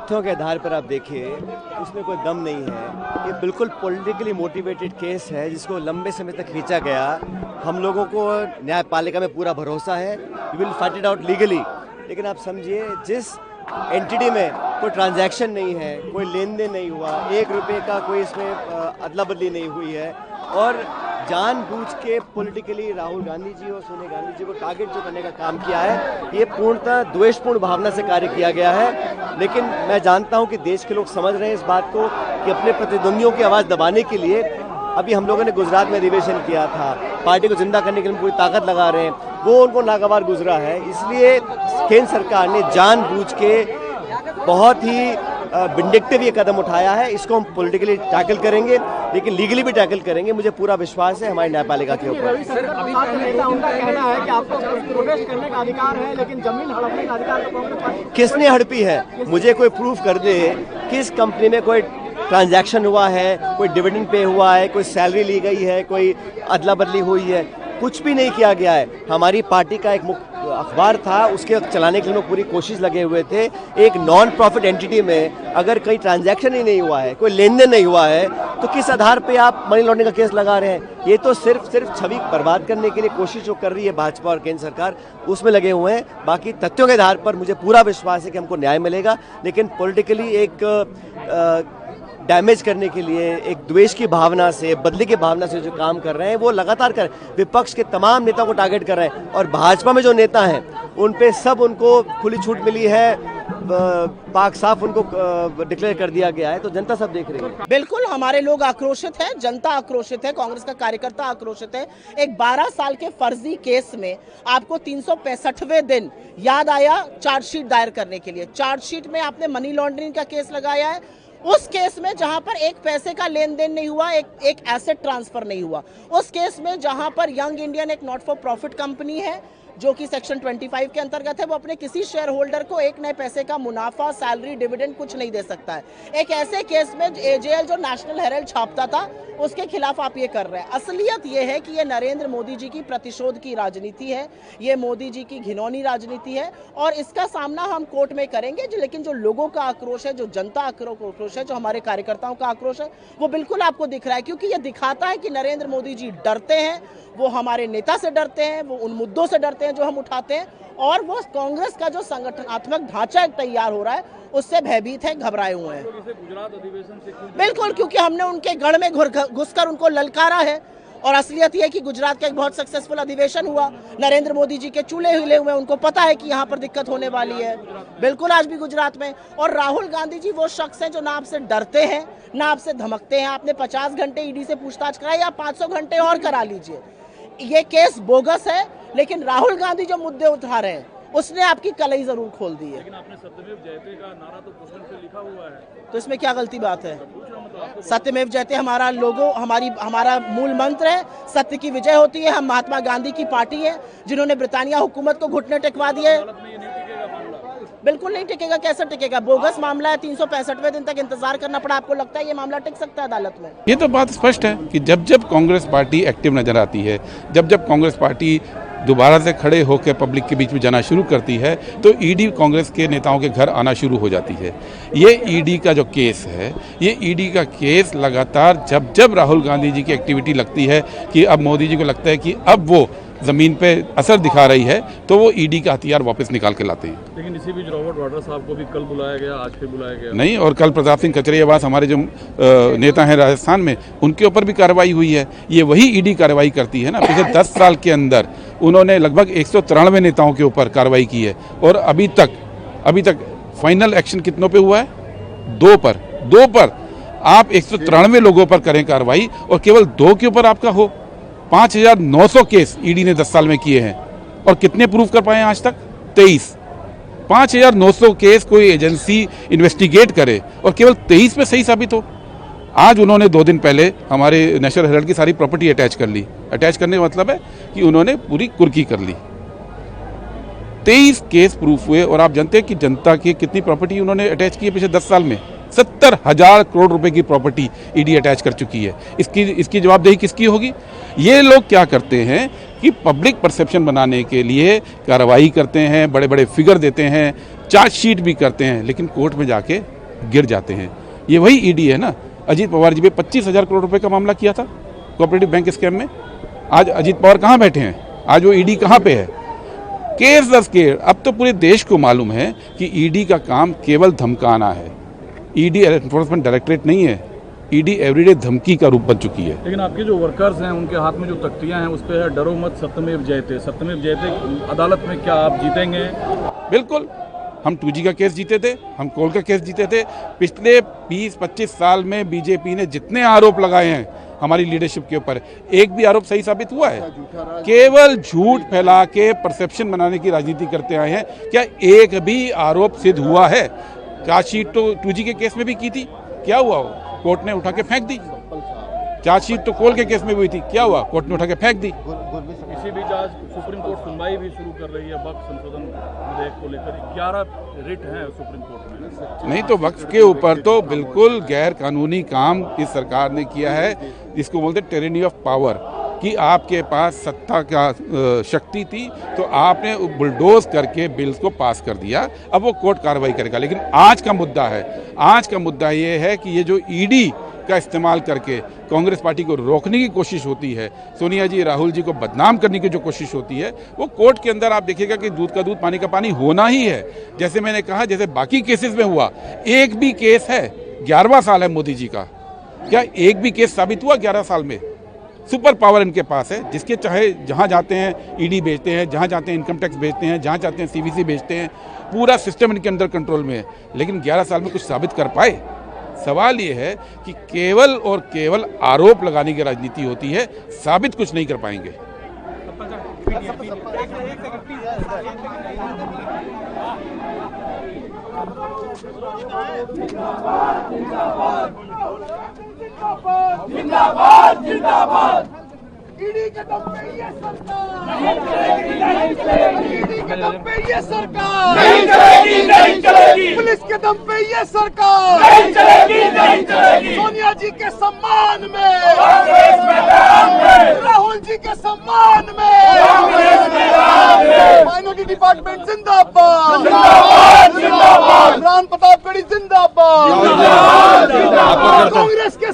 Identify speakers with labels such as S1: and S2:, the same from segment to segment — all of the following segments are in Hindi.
S1: तथ्यों के आधार पर आप देखिए उसमें कोई दम नहीं है। ये बिल्कुल पॉलिटिकली मोटिवेटेड केस है जिसको लंबे समय तक खींचा गया। हम लोगों को न्यायपालिका में पूरा भरोसा है, we will fight it out legally. लेकिन आप समझिए, जिस एंटिटी में कोई ट्रांजैक्शन नहीं है, कोई लेन देन नहीं हुआ, 1 रुपये का कोई इसमें अदला बदली नहीं हुई है, और जानबूझ के पॉलिटिकली राहुल गांधी जी और सोनिया गांधी जी को टारगेट जो करने का काम किया है, ये पूर्णतः द्वेषपूर्ण भावना से कार्य किया गया है। लेकिन मैं जानता हूं कि देश के लोग समझ रहे हैं इस बात को कि अपने प्रतिद्वंदियों की आवाज़ दबाने के लिए अभी हम लोगों ने गुजरात में अधिवेशन किया था, पार्टी को जिंदा करने के लिए पूरी ताकत लगा रहे हैं, वो उनको नागवार गुजरा है। इसलिए केंद्र सरकार ने जानबूझ के बहुत ही विंडिक्टिव ये कदम उठाया है। इसको हम पॉलिटिकली टैकल करेंगे, लेकिन लीगली भी टैकल करेंगे। मुझे पूरा विश्वास है हमारी न्यायपालिका के ऊपर।
S2: उनका कहना है कि आपको प्रोटेस्ट करने का अधिकार है, लेकिन जमीन हड़पने का अधिकार तो कांग्रेस पार्टी।
S1: किसने हड़पी है? मुझे कोई प्रूफ कर दे किस कंपनी में कोई ट्रांजैक्शन हुआ है, कोई डिविडेंड पे हुआ है, कोई सैलरी ली गई है, कोई अदला बदली हुई है। कुछ भी नहीं किया गया है। हमारी पार्टी का एक मुख्य अखबार था, उसके चलाने के लिए लोग पूरी कोशिश लगे हुए थे। एक नॉन प्रॉफिट एंटिटी में अगर कोई ट्रांजैक्शन ही नहीं हुआ है, कोई लेन देन नहीं हुआ है, तो किस आधार पे आप मनी लॉन्ड्रिंग का केस लगा रहे हैं? ये तो सिर्फ छवि बर्बाद करने के लिए कोशिश जो कर रही है भाजपा और केंद्र सरकार, उसमें लगे हुए हैं। बाकी तथ्यों के आधार पर मुझे पूरा विश्वास है कि हमको न्याय मिलेगा। लेकिन पॉलिटिकली एक डैमेज करने के लिए, एक द्वेष की भावना से, बदले की भावना से जो काम कर रहे हैं वो लगातार कर, विपक्ष के तमाम नेताओं को टारगेट कर रहे हैं। और भाजपा में जो नेता हैं उन पे सब उनको खुली छूट मिली है, पाक साफ उनको डिक्लेयर कर दिया गया है। तो जनता सब देख रही है।
S2: बिल्कुल, हमारे लोग आक्रोशित हैं, जनता आक्रोशित है, कांग्रेस का कार्यकर्ता आक्रोशित है। एक 12 साल के फर्जी केस में आपको 365वें दिन याद आया चार्जशीट दायर करने के लिए। चार्जशीट में आपने मनी लॉन्ड्रिंग का केस लगाया है। उस केस में जहां पर एक पैसे का लेन देन नहीं हुआ, एक एसेट ट्रांसफर नहीं हुआ। उस केस में जहां पर यंग इंडियन एक नॉट फॉर प्रॉफिट कंपनी है जो कि सेक्शन 25 के अंतर्गत है, वो अपने किसी शेयर होल्डर को एक नए पैसे का मुनाफा, सैलरी, डिविडेंड कुछ नहीं दे सकता है। एक ऐसे केस में एजेएल जो नेशनल हेराल्ड छापता था, उसके खिलाफ आप ये कर रहे हैं। असलियत ये है कि ये नरेंद्र मोदी जी की प्रतिशोध की राजनीति है, ये मोदी जी की घिनौनी राजनीति है, और इसका सामना हम कोर्ट में करेंगे। लेकिन जो लोगों का आक्रोश है, जो जनता आक्रोश है, जो हमारे कार्यकर्ताओं का आक्रोश है, वो बिल्कुल आपको दिख रहा है। क्योंकि ये दिखाता है कि नरेंद्र मोदी जी डरते हैं, वो हमारे नेता से डरते हैं, वो उन मुद्दों से डरते हैं जो हम उठाते हैं, और वो कांग्रेस का जो संगठनात्मक ढांचा तैयार हो रहा है उससे भयभीत है, घबराए हुए हैं।
S3: गुजरात अधिवेशन से
S2: बिल्कुल, क्योंकि हमने उनके गढ़ में घुसकर उनको ललकारा है। और असलियत यह है कि गुजरात का एक बहुत सक्सेसफुल अधिवेशन हुआ, नरेंद्र मोदी जी के चूल्हे हिले हुए, उनको पता है कि यहाँ पर दिक्कत होने वाली है। बिल्कुल, आज भी गुजरात में। और राहुल गांधी जी वो शख्स हैं जो ना आपसे डरते हैं, ना आपसे धमकते हैं। आपने 50 घंटे ईडी से पूछताछ कराई, या 500 घंटे और करा लीजिए। ये केस बोगस है, लेकिन राहुल गांधी जो मुद्दे उठा रहे हैं उसने आपकी कलई जरूर खोल दी है।
S3: लेकिन आपने सत्यमेव जयते का नारा तो पोस्टर पे लिखा हुआ है,
S2: तो इसमें क्या गलती बात है? सत्यमेव जयते हमारा लोगो, हमारा मूल मंत्र है। सत्य की विजय होती है। हम महात्मा गांधी की पार्टी है जिन्होंने ब्रिटानिया हुकूमत को घुटने टेकवा दिए। बिल्कुल नहीं टिकेगा। कैसे टिकेगा? बोगस मामला है, 365वें दिन तक इंतजार करना पड़ा। आपको लगता है ये मामला टिक सकता है अदालत में?
S4: ये तो बात स्पष्ट है कि जब जब कांग्रेस पार्टी एक्टिव नजर आती है, जब जब कांग्रेस पार्टी दोबारा से खड़े होकर पब्लिक के बीच में जाना शुरू करती है, तो ईडी कांग्रेस के नेताओं के घर आना शुरू हो जाती है। ये ईडी का जो केस है, ये ईडी का केस लगातार जब जब राहुल गांधी जी की एक्टिविटी लगती है कि अब मोदी जी को लगता है कि अब वो ज़मीन पे असर दिखा रही है, तो वो ईडी का हथियार वापस निकाल के लाते हैं।
S3: लेकिन इसी बीच रॉबर्ट वाड्रा साहब को भी कल बुलाया गया, आज फिर बुलाया गया
S4: नहीं, और कल प्रताप सिंह कचरियावास हमारे जो नेता हैं राजस्थान में, उनके ऊपर भी कार्रवाई हुई है। ये वही ईडी कार्रवाई करती है ना। पिछले 10 साल के अंदर उन्होंने लगभग 193 नेताओं के ऊपर कार्रवाई की है, और अभी तक फाइनल एक्शन कितनों पे हुआ है? 2 पर। आप 193 लोगों पर करें कार्रवाई और केवल 2 के ऊपर आपका हो। 5900 केस ईडी ने 10 साल में किए हैं, और कितने प्रूफ कर पाए हैं आज तक? 23। 5900 केस कोई एजेंसी इन्वेस्टिगेट करे और केवल 23 पे सही साबित हो। आज उन्होंने 2 दिन पहले हमारे नेशनल हेराल्ड की सारी प्रॉपर्टी अटैच कर ली। अटैच करने का मतलब है कि उन्होंने पूरी कुर्की कर ली। 23 केस प्रूफ हुए, और आप जानते हैं कि जनता की कितनी प्रॉपर्टी उन्होंने अटैच की है पिछले 10 साल में? 70,000 करोड़ रुपए की प्रॉपर्टी ईडी अटैच कर चुकी है। इसकी जवाबदेही किसकी होगी? ये लोग क्या करते हैं कि पब्लिक परसेप्शन बनाने के लिए कार्रवाई करते हैं, बड़े बड़े फिगर देते हैं, चार्जशीट भी करते हैं, लेकिन कोर्ट में जाके गिर जाते हैं। ये वही ईडी है ना, अजीत पवार जी पे 25,000 करोड़ रुपए का मामला किया था कोऑपरेटिव बैंक स्कैम में। आज अजीत पवार कहाँ बैठे हैं, आज वो ईडी कहाँ पे है? केस दस केस। अब तो पूरे देश को मालूम है कि ईडी का काम केवल धमकाना है। ईडी एनफोर्समेंट डायरेक्टरेट नहीं है, ईडी एवरीडे धमकी का रूप बन चुकी है।
S3: लेकिन आपके जो वर्कर्स हैं उनके हाथ में जो तख्तियां हैं उस पे है डरो मत सत्यमेव जयते। सत्यमेव जयते अदालत में क्या आप जीतेंगे?
S4: बिल्कुल, हम 2G का केस जीते थे, हम कोल का केस जीते थे। पिछले 20-25 साल में बीजेपी ने जितने आरोप लगाए हैं हमारी लीडरशिप के ऊपर, एक भी आरोप सही साबित हुआ है? केवल झूठ फैला के परसेप्शन बनाने की राजनीति करते आए हैं। क्या एक भी आरोप सिद्ध हुआ है? चार्जशीट तो 2G के केस में भी की थी, क्या हुआ? वो कोर्ट ने उठा के फेंक दी। चार्जशीट तो कोल के केस में भी हुई थी, क्या हुआ? कोर्ट ने उठा के फेंक दी।
S3: इसी बीच आज सुप्रीम कोर्ट सुनवाई भी शुरू कर रही है वक्फ संशोधन विधेयक को लेकर। 11 रिट हैं सुप्रीम कोर्ट में।
S4: नहीं तो वक्फ के ऊपर तो बिल्कुल गैर कानूनी काम इस सरकार ने किया है। इसको बोलते टेरेनी ऑफ पावर, कि आपके पास सत्ता का शक्ति थी तो आपने बुलडोज करके बिल्स को पास कर दिया। अब वो कोर्ट कार्रवाई करेगा। लेकिन आज का मुद्दा है, आज का मुद्दा ये है कि ये जो ईडी का इस्तेमाल करके कांग्रेस पार्टी को रोकने की कोशिश होती है, सोनिया जी राहुल जी को बदनाम करने की जो कोशिश होती है, वो कोर्ट के अंदर आप देखिएगा कि दूध का दूध पानी का पानी होना ही है। जैसे मैंने कहा, जैसे बाकी केसेस में हुआ, एक भी केस है, 11वां साल है मोदी जी का, क्या एक भी केस साबित हुआ 11 साल में? सुपर पावर इनके पास है, जिसके चाहे जहां जाते हैं ईडी भेजते हैं, जहां जाते हैं इनकम टैक्स भेजते हैं, जहां चाहते हैं सीवीसी भेजते हैं। पूरा सिस्टम इनके अंदर कंट्रोल में है। लेकिन 11 साल में कुछ साबित कर पाए? सवाल ये है कि केवल और केवल आरोप लगाने की राजनीति होती है, साबित कुछ नहीं कर पाएंगे।
S5: जिंदाबाद जिंदाबाद ईडी के दम पे ये सरकार नहीं चलेगी, ईडी के दम पे ये सरकार नहीं चलेगी, नहीं चलेगी, पुलिस के दम पे ये सरकार नहीं चलेगी, नहीं चलेगी, सोनिया जी के सम्मान में कांग्रेस मैदान में, राहुल जी के सम्मान में कांग्रेस मैदान में, माइनॉरिटी डिपार्टमेंट जिंदाबाद जिंदाबाद जिंदाबाद, राम प्रताप गढ़ी जिंदाबाद जिंदाबाद जिंदाबाद, कांग्रेस के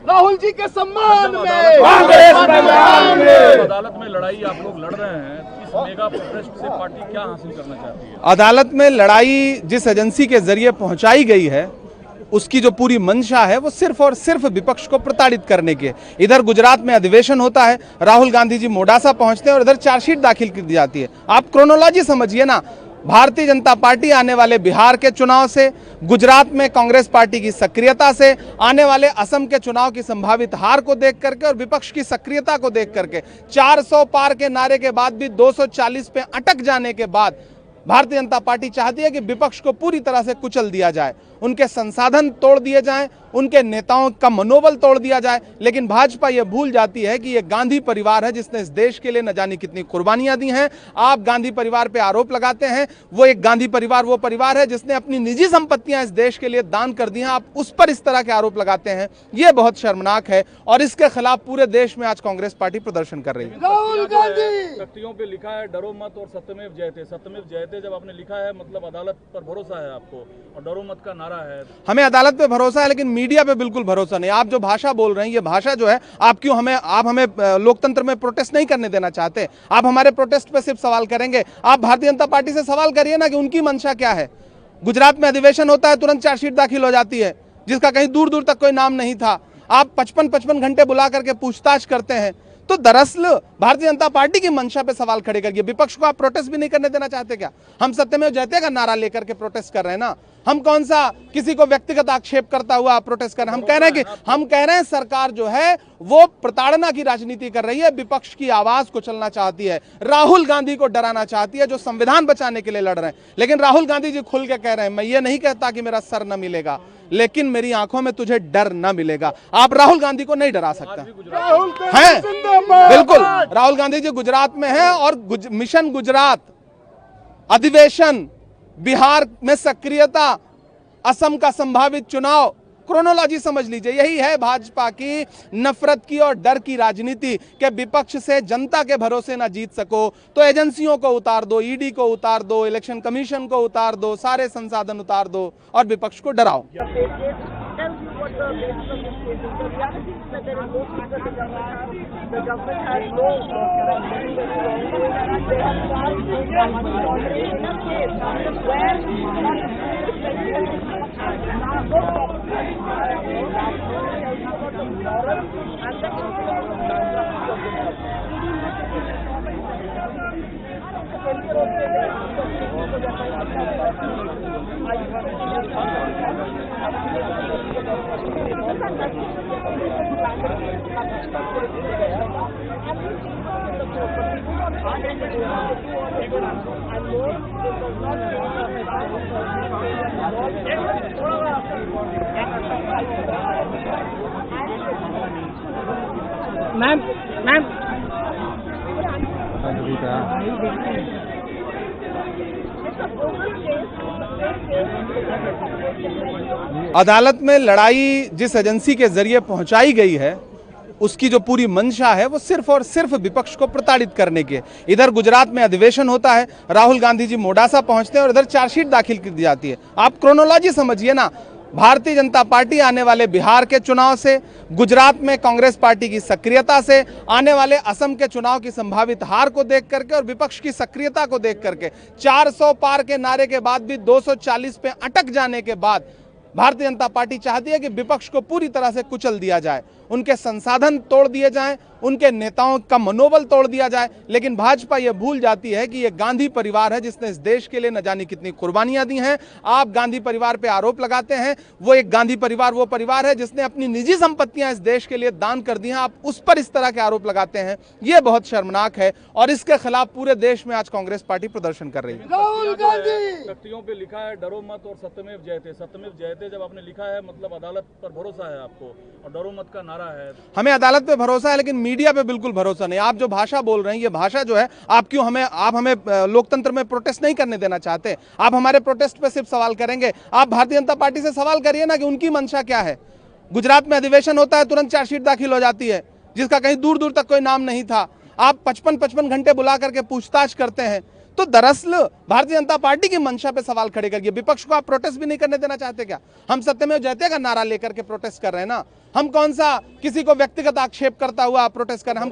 S5: राहुल जी के सम्मान में कांग्रेस मैदान में।
S3: अदालत में लड़ाई आप लोग लड़ रहे हैं, इस मेगा प्रोटेस्ट से पार्टी क्या हासिल करना चाहती है?
S6: अदालत में लड़ाई जिस एजेंसी के जरिए पहुंचाई गई है, उसकी जो पूरी मंशा है वो सिर्फ और सिर्फ विपक्ष को प्रताड़ित करने की है। इधर गुजरात में अधिवेशन होता है, राहुल गांधी जी मोडासा पहुंचते हैं और इधर चार्जशीट दाखिल कर दी जाती है। आप क्रोनोलॉजी समझिए ना। भारतीय जनता पार्टी आने वाले बिहार के चुनाव से, गुजरात में कांग्रेस पार्टी की सक्रियता से, आने वाले असम के चुनाव की संभावित हार को देख करके और विपक्ष की सक्रियता को देख करके, 400 पार के नारे के बाद भी 240 पे अटक जाने के बाद भारतीय जनता पार्टी चाहती है कि विपक्ष को पूरी तरह से कुचल दिया जाए, उनके संसाधन तोड़ दिए जाएं, उनके नेताओं का मनोबल तोड़ दिया जाए। लेकिन भाजपा ये भूल जाती है कि ये गांधी परिवार है जिसने इस देश के लिए न जाने कितनी कुर्बानियां दी हैं। आप गांधी परिवार पे आरोप लगाते हैं, वो एक गांधी परिवार वो परिवार है जिसने अपनी निजी संपत्तियां इस देश के लिए दान कर दी हैं। आप उस पर इस तरह के आरोप लगाते हैं, ये बहुत शर्मनाक है और इसके खिलाफ पूरे देश में आज कांग्रेस पार्टी प्रदर्शन कर रही है।
S5: राहुल गांधी
S3: तख्तियों पे लिखा है डरो मत और सत्यमेव जयते। सत्यमेव जयते जब आपने लिखा है, मतलब अदालत पर भरोसा है आपको, और डरो मत का नारा है।
S6: हमें अदालत पे भरोसा है, लेकिन मीडिया पे बिल्कुल भरोसा नहीं। आप जो भाषा बोल रहे हैं, ये भाषा जो है, आप हमें लोकतंत्र में प्रोटेस्ट नहीं करने देना चाहते। आप हमारे प्रोटेस्ट पे सिर्फ सवाल करेंगे। आप भारतीय जनता पार्टी से सवाल करिए ना कि उनकी मंशा क्या है। गुजरात में अधिवेशन होता है, तुरंत चार्जशीट दाखिल हो जाती है, जिसका कहीं दूर दूर तक कोई नाम नहीं था। आप 55-55 घंटे बुला करके पूछताछ करते हैं। तो दरअसल भारतीय जनता पार्टी की मंशा पे सवाल खड़े करिए। विपक्ष को आप प्रोटेस्ट भी नहीं करने देना चाहते क्या? हम सत्यमेव जयते का नारा लेकर के प्रोटेस्ट कर रहे हैं ना। हम कौन सा किसी को व्यक्तिगत आक्षेप करता हुआ प्रोटेस्ट कर रहे हैं? हम कह रहे हैं सरकार जो है वो प्रताड़ना की राजनीति कर रही है, विपक्ष की आवाज को चलना चाहती है, राहुल गांधी को डराना चाहती है जो संविधान बचाने के लिए लड़ रहे हैं। लेकिन राहुल गांधी जी खुल के कह रहे हैं, मैं ये नहीं कहता कि मेरा सर न मिलेगा, लेकिन मेरी आंखों में तुझे डर न मिलेगा। आप राहुल गांधी को नहीं डरा सकते हैं। बिल्कुल, राहुल गांधी जी गुजरात में हैं और मिशन गुजरात, अधिवेशन, बिहार में सक्रियता, असम का संभावित चुनाव, क्रोनोलॉजी समझ लीजिए, यही है भाजपा की नफरत की और डर की राजनीति के विपक्ष से जनता के भरोसे ना जीत सको तो एजेंसियों को उतार दो, ईडी को उतार दो, इलेक्शन कमीशन को उतार दो, सारे संसाधन उतार दो और विपक्ष को डराओ।
S2: मैम
S6: अदालत में लड़ाई जिस एजेंसी के जरिए पहुंचाई गई है उसकी जो पूरी मंशा है वो सिर्फ और सिर्फ विपक्ष को प्रताड़ित करने की। इधर गुजरात में अधिवेशन होता है, राहुल गांधी जी मोडासा पहुंचते हैं और इधर चार्जशीट दाखिल की जाती है। आप क्रोनोलॉजी समझिए ना, भारतीय जनता पार्टी आने वाले बिहार के चुनाव से, गुजरात में कांग्रेस पार्टी की सक्रियता से, आने वाले असम के चुनाव की संभावित हार को देख करके और विपक्ष की सक्रियता को देख करके, 400 पार के नारे के बाद भी 240 पे अटक जाने के बाद भारतीय जनता पार्टी चाहती है कि विपक्ष को पूरी तरह से कुचल दिया जाए, उनके संसाधन तोड़ दिए जाएं, उनके नेताओं का मनोबल तोड़ दिया जाए। लेकिन भाजपा ये भूल जाती है कि ये गांधी परिवार है जिसने इस देश के लिए न जाने कितनी कुर्बानियां दी हैं। आप गांधी परिवार पे आरोप लगाते हैं, वो एक गांधी परिवार वो परिवार है जिसने अपनी निजी संपत्तियां इस देश के लिए दान कर दी हैं। आप उस पर इस तरह के आरोप लगाते हैं, ये बहुत शर्मनाक है और इसके खिलाफ पूरे देश में आज कांग्रेस पार्टी प्रदर्शन कर रही है।
S5: राहुल गांधी
S3: तख्तियों पे लिखा है डरो मत और सत्यमेव जयते। सत्यमेव जयते जब आपने लिखा है मतलब अदालत पर भरोसा है आपको, और डरो मत का नारा है।
S6: हमें अदालत पे भरोसा है लेकिन मीडिया पे बिल्कुल भरोसा नहीं। आप जो भाषा बोल रहे हैं ये भाषा जो है, आप हमें लोकतंत्र में प्रोटेस्ट नहीं करने देना चाहते। आप हमारे प्रोटेस्ट पे सिर्फ सवाल करेंगे। आप भारतीय जनता पार्टी से सवाल करिए ना कि उनकी मंशा क्या है। गुजरात में अधिवेशन होता है, तुरंत चार्जशीट दाखिल हो जाती है जिसका कहीं दूर दूर तक कोई नाम नहीं था। आप 55 घंटे बुला करके पूछताछ करते हैं। तो दरअसल भारतीय जनता पार्टी की मंशा पे सवाल खड़े करिए। विपक्ष को आप प्रोटेस्ट भी नहीं करने देना चाहते क्या? हम सत्यमेव जयते का नारा लेकर के प्रोटेस्ट कर रहे हैं ना। हम कौन सा किसी को व्यक्तिगत आक्षेप करता हुआ प्रोटेस्ट कर रहे हैं?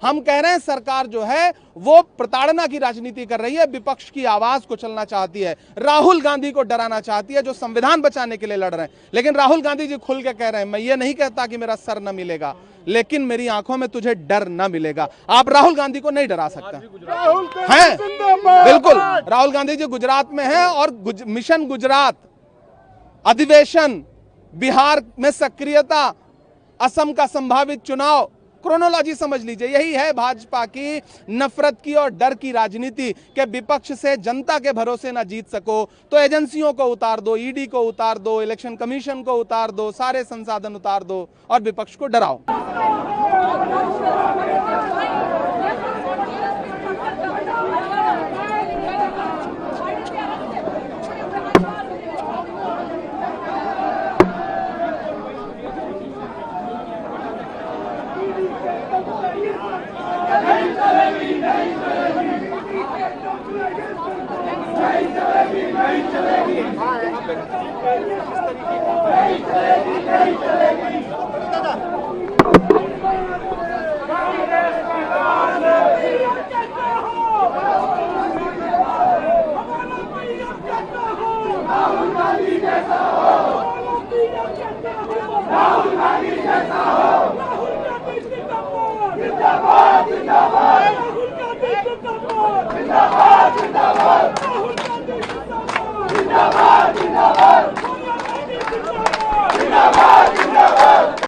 S6: हम कह रहे हैं सरकार जो है वो प्रताड़ना की राजनीति कर रही है, विपक्ष की आवाज को चलना चाहती है, राहुल गांधी को डराना चाहती है जो संविधान बचाने के लिए लड़ रहे हैं। लेकिन राहुल गांधी जी खुल के कह रहे हैं, मैं ये नहीं कहता कि मेरा सर न मिलेगा, लेकिन मेरी आंखों में तुझे डर न मिलेगा। आप राहुल गांधी को नहीं डरा सकते हैं। बिल्कुल, राहुल गांधी जी गुजरात में हैं और मिशन गुजरात, अधिवेशन, बिहार में सक्रियता, असम का संभावित चुनाव, क्रोनोलॉजी समझ लीजिए, यही है भाजपा की नफरत की और डर की राजनीति के विपक्ष से जनता के भरोसे ना जीत सको तो एजेंसियों को उतार दो, ईडी को उतार दो, इलेक्शन कमीशन को उतार दो, सारे संसाधन उतार दो और विपक्ष को डराओ।
S5: राहुल गांधी जैसा हो।